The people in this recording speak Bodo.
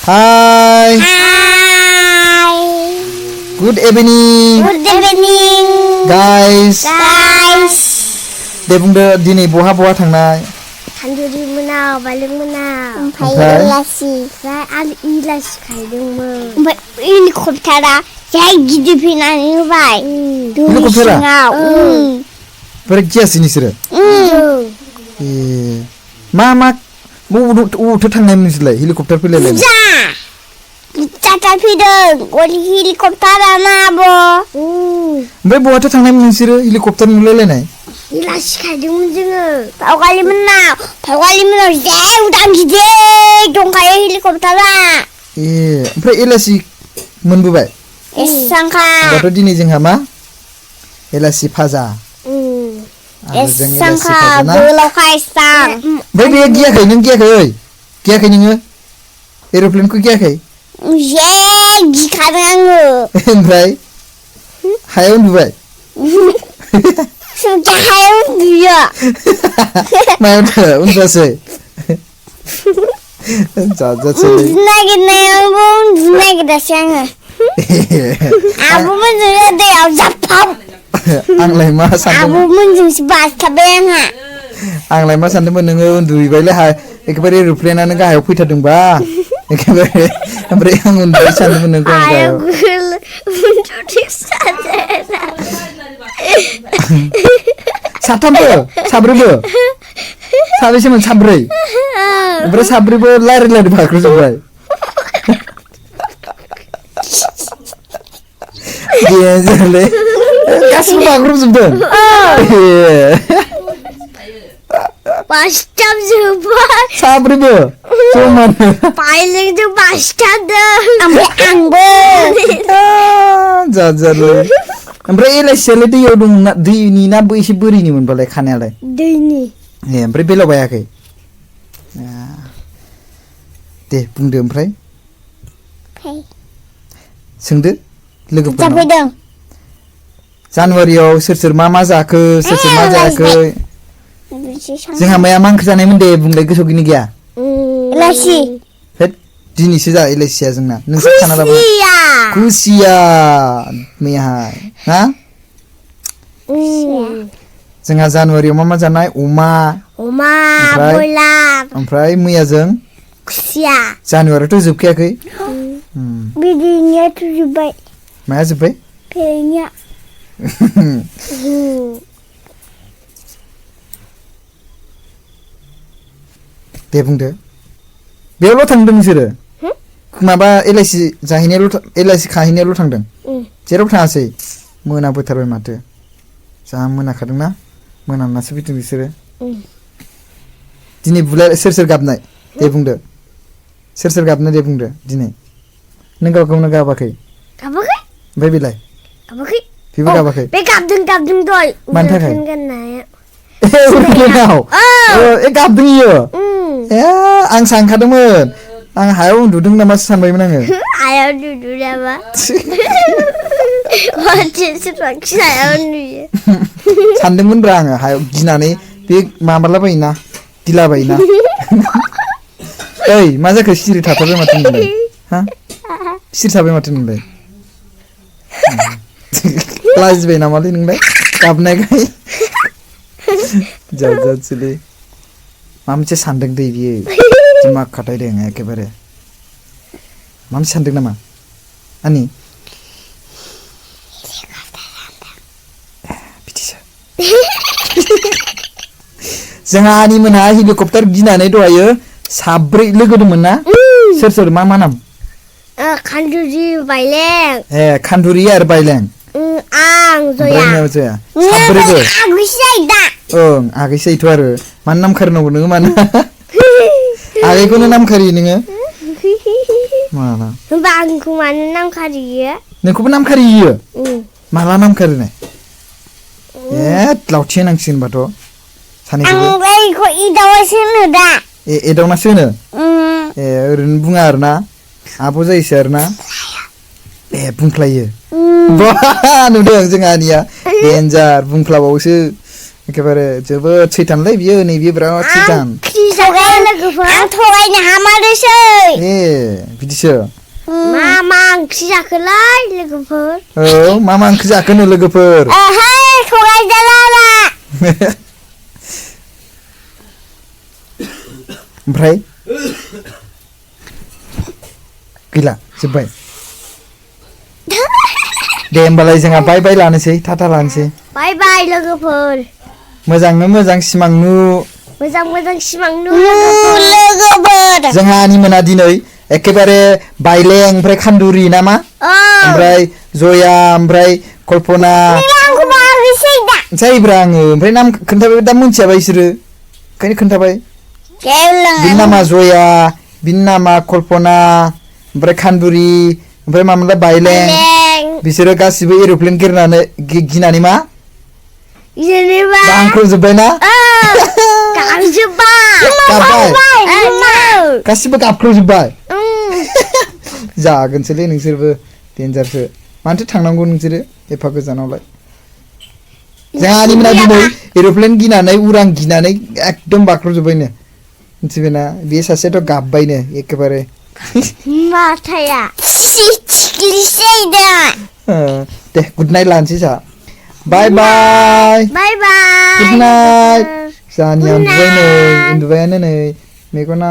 Hi. Hi. Good evening. Good evening. Guys. दे बुंदो दिनै बहा थांनाय? थांदुरि मोनाव बालें मोनाव ओमफ्राय इलासि आरो इलासि खायदोंमोन ओमफ्राय हेलिकप्टारा जाय गिदिर फैनानै होबाय हेलिकप्टारा बोरै गियासै नोंसोरो? मा बबावथो थांनायमोन नोंसोरलाय हेलिकप्टार फैलायलाय? बुरजा फैदों गलि हेलिकप्टाराना आब' ओमफ्राय बहाथो थांनायमोन नोंसोरो हेलिकप्टार नुलायलायनाय? इलासि खायदोंमोन जोङो फावगालि मोनाव जे उदां गिदिर दंखायो हेलिकप्टारा ओमफ्राय इलासि मोनबोबाय? एसांखा दाथ' दिनै जोंहा मा इलासि भाजा एसांखा गोलावखा एसां ओमफ्राय बे गियाखै नों गियाखै नोङो एर'प्लेनखौ गियाखै? गिखादों आङो ओमफ्राय हायाव उन्दुबाय? हायाव उन्दुयो मायावथो उन्दुआसै? उन्दुनो नागिरनायावबो उन्दुनो नागिरासै आङो आब'मोनजों दैयाव जाफाव आंलाय मा सानदों आब'मोनजोंसो बासथाबबाय आंलाय मा सानदोंमोन नोङो उन्दुहैबायलै एखेबारे एर'प्लेनानो गाहायाव फैथारदोंबा एखेबारे ओमफ्राय आं उन्दुबाय सानदोंमोन नोंखौ आं गाहायाव साथामबो साब्रैबो साबेसेमोन साब्रै ओमफ्राय साब्रैबो रायज्लायलायदों बाख्रुजोब्बाय देनजारलै गासिबो बाख्रुजोबदों बासथाबजोब्बाय साब्रैबो जमानो बाइलेंजों बासथाबदों ओमफ्राय आंबो जारलै ओमफ्राय एलासियालाय दैयाव दंना दैनि ना एसे बोरिनि मोनबालाय खानायालाय? दैनि ओमफ्राय बेलाव बायाखै? दे बुंदो ओमफ्राय सोंदो लोगोफोरनाव जानुवारियाव सोर मा जाखो सोर मा जायाखै जोंहा माया मा ओंख्रि जानायमोन दे बुंलाय गोसोआव गैया? इलासि दिनैसो जा इलासिया जोंना नोंसोर खाना लाबो खुसिया मैयाहाय ना जोंहा जानुवारियाव मा जानाय अमा बयलार ओमफ्राय मैयाजों खुसिया जानुवारियाथ' जोबखायाखै बिदिनियाथ' जोब्बाय माया जोब्बाय? फेरेंनिया दे बुंदो बेयावल' थांदों नोंसोरो माबा एलाइसि खाहैनायावल' थांदों जेराव थाङासै? मोनाबोथारबाय माथो जा मोनाखादोंना मोनानासो फैदों बिसोरो दिनै बुलाय सोर गाबनाय दे बुंदो सोर गाबनाय दे बुंदो दिनै नों गावनो गाबाखै ओमफ्राय बेलाय बेबो गाबाखै बे गाबदों दय मानि थाखाय गाबदों इयो आं सानखादोंमोन आं हायाव उन्दुदों नामासो सानबायमोन आङो हायाव उन्दुदों नामा सानदोंमोनब्रा आङो हायाव गिनानै बे माबालाबायोना गिलाबायोना ओइ मा जाखो सिरि थाथारबाय माथो नोंलाय सिरि थाबाय माथो नोंलाय लाजिबाय नामालै नोंलाय गाबनायखाय जाजासैलै मा मोनसे सानदों दै बियो दिमाग खाथायदों एखेबारे मा मोनसे सानदों नामा आंनि बिदिसो जोंहा आनि मोनहा हेलिकप्टार गिनानै दहायो साब्रै लोगो दंमोन ना सोर मा नाम? खान्दुरि बायलें खान्दुरि आरो बायलें आं जया साब्रैबो ओं आगैसो जायोथ' आरो मानो नाम खारिनांगौ नोङो मानो आगैखौनो नाम खारियो नोङो माला होमबा आंखौ मानो नाम खारियो? नोंखौबो नाम खारियो माला नाम खारिनाय? लावथि होनांसिगोनबाथ' सानैखौबो एदावनासो होनो दा एदावनासो होनो ओरैनो बुङा आरो ना आब' जायोसो आरो ना बुंफ्लायो नुदों जोंहा आनिया देन्जार बुंफ्लाबावोसो एखेबारे जोबोद सैथानलै बियो नैबे बिराद सैथान आं थगायनो हामारोसै ए बिदिसो मा ओंख्रि जाखोलाय लोगोफोर औ मा ओंख्रि जाखोनो लोगोफोर ओहो थगायजाला ओमफ्राय गैला जोब्बाय दे होमबालाय जोंहा बाय बाय लानोसै टाटा लानोसै बाय बाय लोगोफोर मोजांनो मोजां सिमां नु मोजां सिमां नु लोगोफोर जोंहानि मोना दिनै एखेबारे बायलें ओमफ्राय खान्दुरि नामा ओमफ्राय जया ओमफ्राय कल्पना जायोब्रा आङो ओमफ्राय नाम खोन्थाबाय दा मोनथियाबा इसोरो ओंखायनो खोन्थाबाय बिनि नामा जया बिनि नामा कल्पना ओमफ्राय खान्दुरि ओमफ्राय मामोनलाय बायलें बिसोरो गासिबो एर'प्लेन गिनानै मा गांख्रबजोब्बायना गासिबो गाबख्रबजोब्बाय जागोनसोलै नोंसोरबो देन्जारसो मानोथो थांनांगौ नोंसोरो एफा गोजानावलाय जोंहानि मोना दिनै एर'प्लेन गिनानै उरां गिनानै एकदम बाख्रबजोब्बायनो मिथिबायना बे सासेयाथ' गाबबायनो एखेबारे माथाया दे गुड नाइट लानोसै जोंहा बाय बाय गुड नाइट जोंहानिया उन्दुबायानो नै मेगना